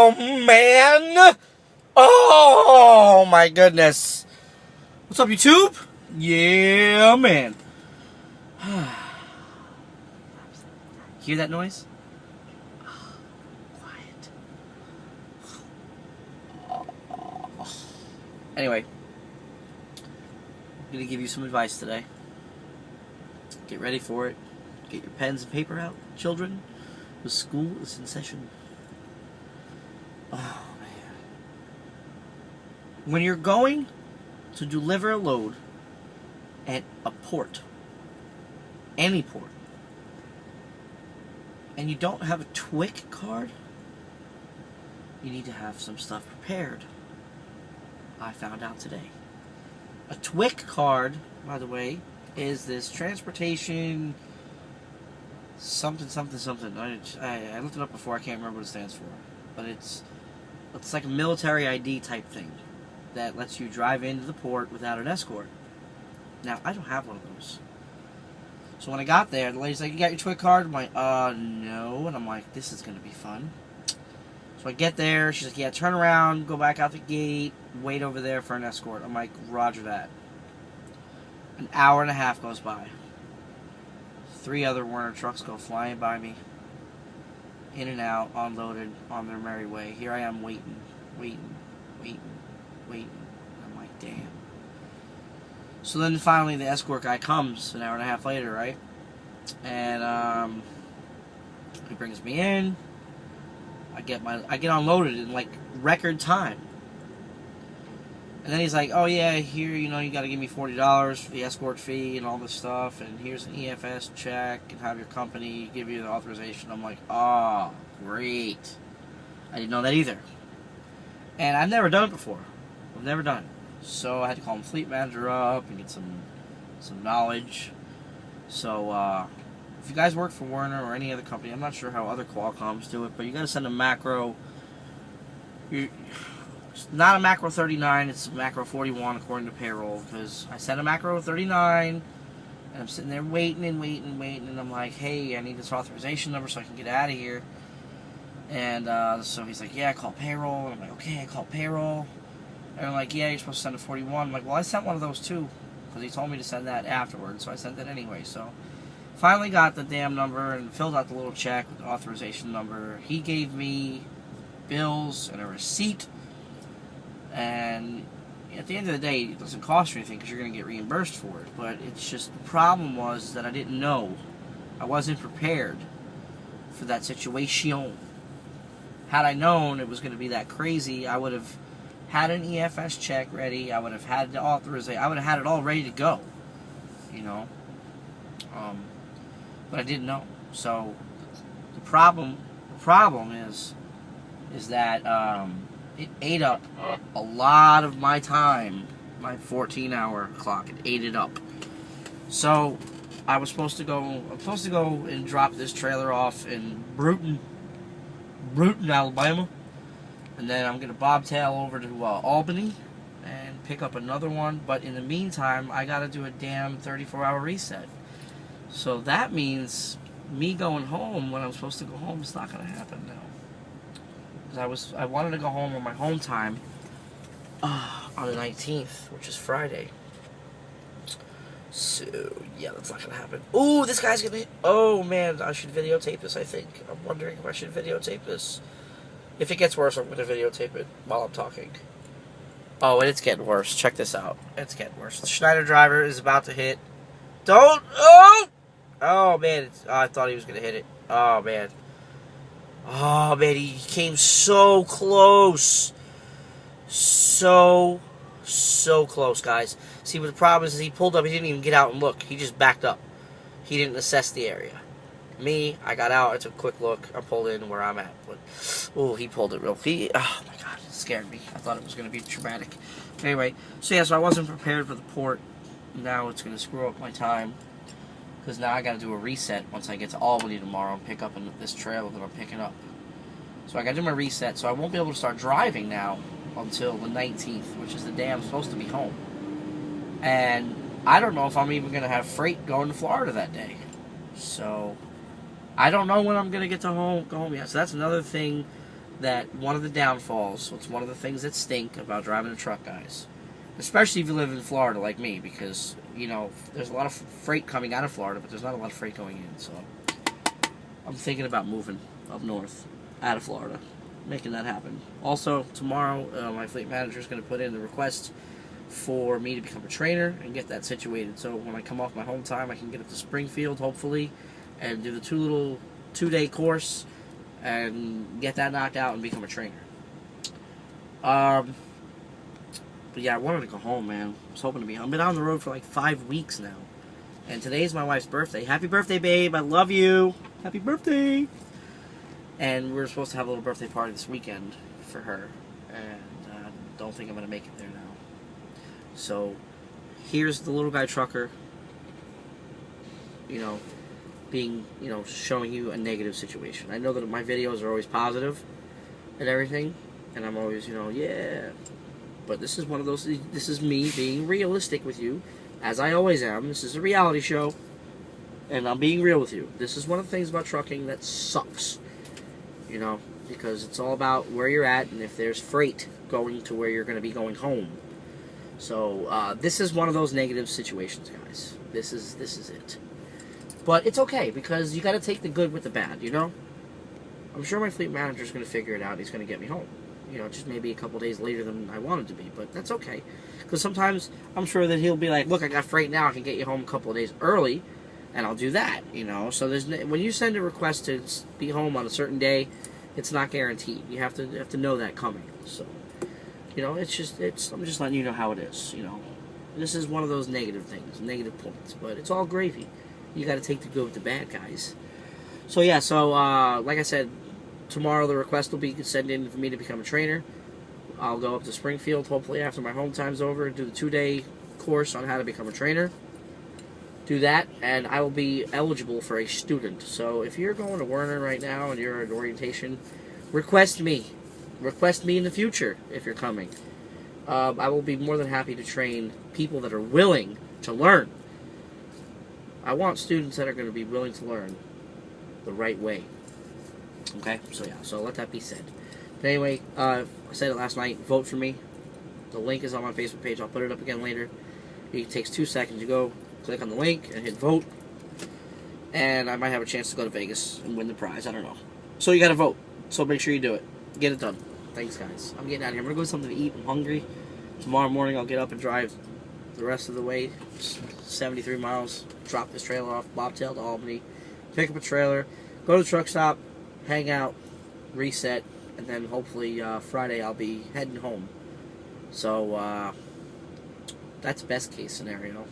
Oh, man. Oh, my goodness. What's up, YouTube? Yeah, man. Hear that noise? Quiet. Anyway, I'm going to give you some advice today. Get ready for it. Get your pens and paper out, children. The school is in session. Oh, man. When you're going to deliver a load at a port, any port, and you don't have a TWIC card, you need to have some stuff prepared. I found out today. A TWIC card, by the way, is this transportation something. I looked it up before. I can't remember what it stands for, but it's like a military ID type thing that lets you drive into the port without an escort. Now, I don't have one of those. So when I got there, the lady's like, "You got your TWIC card?" I'm like, no. And I'm like, this is going to be fun. So I get there. She's like, "Yeah, turn around, go back out the gate, wait over there for an escort." I'm like, roger that. An hour and a half goes by. 3 other Werner trucks go flying by me. In and out, unloaded, on their merry way. Here I am waiting. I'm like, damn. So then finally the escort guy comes an hour and a half later, right? And he brings me in. I get unloaded in like record time. And then he's like, "Oh yeah, here, you got to give me $40 for the escort fee and all this stuff, and here's an EFS check, and have your company give you the authorization." I'm like, "Oh, great." I didn't know that either. And I've never done it before. I've never done it. So I had to call the fleet manager up and get some knowledge. So if you guys work for Werner or any other company, I'm not sure how other Qualcomms do it, but you got to send a macro. It's not a macro 39, it's a macro 41 according to payroll, because I sent a macro 39, and I'm sitting there waiting, and I'm like, "Hey, I need this authorization number so I can get out of here." And so he's like, "Yeah, call payroll." And I'm like, "Okay, I call payroll." And I'm like, "Yeah, you're supposed to send a 41. I'm like, "Well, I sent one of those too, because he told me to send that afterwards, so I sent that anyway." So finally got the damn number and filled out the little check with the authorization number. He gave me bills and a receipt. And at the end of the day, it doesn't cost you anything because you're going to get reimbursed for it. But it's just, the problem was that I didn't know. I wasn't prepared for that situation. Had I known it was going to be that crazy, I would have had an EFS check ready. I would have had the authorization. I would have had it all ready to go. But I didn't know. So the problem is that it ate up a lot of my time, my 14-hour clock. It ate it up. So I'm supposed to go and drop this trailer off in Bruton, Alabama, and then I'm gonna bobtail over to Albany and pick up another one. But in the meantime, I gotta do a damn 34-hour reset. So that means me going home when I'm supposed to go home is not gonna happen now. I wanted to go home on my home time on the 19th, which is Friday. So, yeah, that's not going to happen. Ooh, this guy's going to hit. Oh, man, I should videotape this, I think. I'm wondering if I should videotape this. If it gets worse, I'm going to videotape it while I'm talking. Oh, and it's getting worse. Check this out. It's getting worse. The Schneider driver is about to hit. Don't! Oh! Oh, man. I thought he was going to hit it. Oh, man. Oh, man, he came so close. So close, guys. See, what the problem is he pulled up. He didn't even get out and look. He just backed up. He didn't assess the area. Me, I got out. I took a quick look. I pulled in where I'm at. But, oh, he pulled it real. Oh, my God. It scared me. I thought it was going to be traumatic. Anyway, so I wasn't prepared for the port. Now it's going to screw up my time. Because now I got to do a reset once I get to Albany tomorrow and pick up this trailer that I'm picking up. So I got to do my reset. So I won't be able to start driving now until the 19th, which is the day I'm supposed to be home. And I don't know if I'm even going to have freight going to Florida that day. So I don't know when I'm going to get to go home yet. So that's another thing that one of the downfalls, it's one of the things that stink about driving a truck, guys, especially if you live in Florida like me, because, you know, there's a lot of freight coming out of Florida, but there's not a lot of freight going in, so I'm thinking about moving up north, out of Florida, making that happen. Also, tomorrow, my fleet manager is going to put in the request for me to become a trainer and get that situated, so when I come off my home time, I can get up to Springfield, hopefully, and do the two-day course, and get that knocked out and become a trainer. But yeah, I wanted to go home, man. I was hoping to be home. I've been on the road for like 5 weeks now. And today's my wife's birthday. Happy birthday, babe. I love you. Happy birthday. And we were supposed to have a little birthday party this weekend for her. And I don't think I'm going to make it there now. So, here's the little guy trucker, you know, being, you know, showing you a negative situation. I know that my videos are always positive and everything, and I'm always, you know, yeah. But this is one of those, this is me being realistic with you, as I always am. This is a reality show, and I'm being real with you. This is one of the things about trucking that sucks, you know, because it's all about where you're at, and if there's freight going to where you're going to be going home. So, this is one of those negative situations, guys. This is it. But it's okay, because you got to take the good with the bad, you know? I'm sure my fleet manager's going to figure it out. He's going to get me home. You know, just maybe a couple days later than I wanted to be. But that's okay. Because sometimes I'm sure that he'll be like, look, I got freight now. I can get you home a couple of days early. And I'll do that, you know? So there's when you send a request to be home on a certain day, it's not guaranteed. You have to know that coming. So, you know, I'm just letting you know how it is, you know? This is one of those negative things, negative points. But it's all gravy. You got to take the good with the bad, guys. So yeah, like I said, tomorrow the request will be sent in for me to become a trainer. I'll go up to Springfield, hopefully after my home time's over, do the 2-day course on how to become a trainer. Do that, and I will be eligible for a student. So if you're going to Werner right now and you're at orientation, request me. Request me in the future if you're coming. I will be more than happy to train people that are willing to learn. I want students that are going to be willing to learn the right way. Okay? So yeah, so let that be said. But anyway, I said it last night, vote for me. The link is on my Facebook page. I'll put it up again later. It takes 2 seconds. You go, click on the link, and hit vote. And I might have a chance to go to Vegas and win the prize. I don't know. So you got to vote. So make sure you do it. Get it done. Thanks, guys. I'm getting out of here. I'm going to go get something to eat. I'm hungry. Tomorrow morning, I'll get up and drive the rest of the way, 73 miles, drop this trailer off, bobtail to Albany, pick up a trailer, go to the truck stop, hang out, reset, and then hopefully Friday I'll be heading home. So that's best case scenario,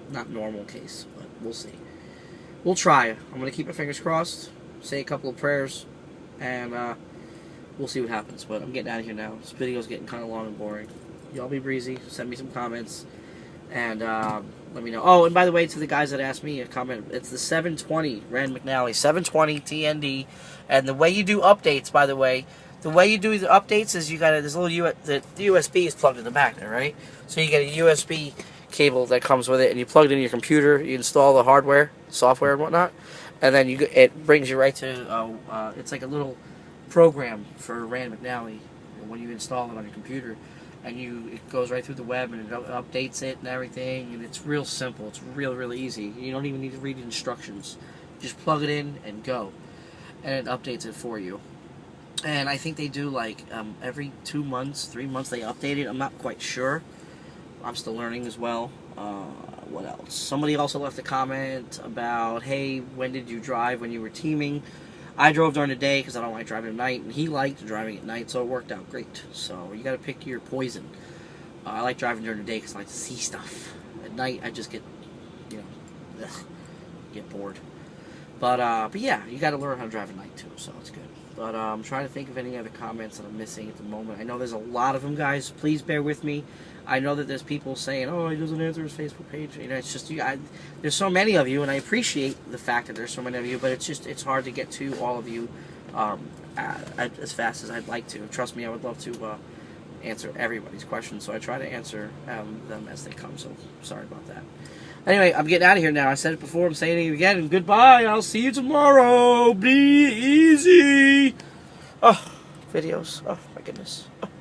not normal case, but we'll see. We'll try. I'm going to keep my fingers crossed, say a couple of prayers, and we'll see what happens. But I'm getting out of here now. This video's getting kind of long and boring. Y'all be breezy. Send me some comments. And let me know. Oh, and by the way, to the guys that asked me a comment, it's the 720 Rand McNally, 720 TND. And the way you do updates, by the way, the way you do the updates is you got this little the USB is plugged in the back there, right? So you get a USB cable that comes with it, and you plug it in your computer. You install the hardware, software, and whatnot, and then it brings you right to. It's like a little program for Rand McNally when you install it on your computer. And it goes right through the web, and it updates it and everything, and it's real simple. It's really easy. You don't even need to read the instructions. Just plug it in and go, and it updates it for you. And I think they do like every 2 months, 3 months they update it. I'm not quite sure. I'm still learning as well. What else? Somebody also left a comment about, hey, when did you drive when you were teaming? I drove during the day because I don't like driving at night, and he liked driving at night, so it worked out great. So you got to pick your poison. I like driving during the day because I like to see stuff. At night, I just get, get bored. But yeah, you got to learn how to drive at night too, so it's good. But I'm trying to think of any other comments that I'm missing at the moment. I know there's a lot of them, guys. Please bear with me. I know that there's people saying, oh, he doesn't answer his Facebook page. You know, it's just, there's so many of you, and I appreciate the fact that there's so many of you, but it's hard to get to all of you as fast as I'd like to. Trust me, I would love to answer everybody's questions, so I try to answer them as they come, so sorry about that. Anyway, I'm getting out of here now. I said it before, I'm saying it again, and goodbye. I'll see you tomorrow. Be easy. Oh. videos. Oh my goodness. Oh.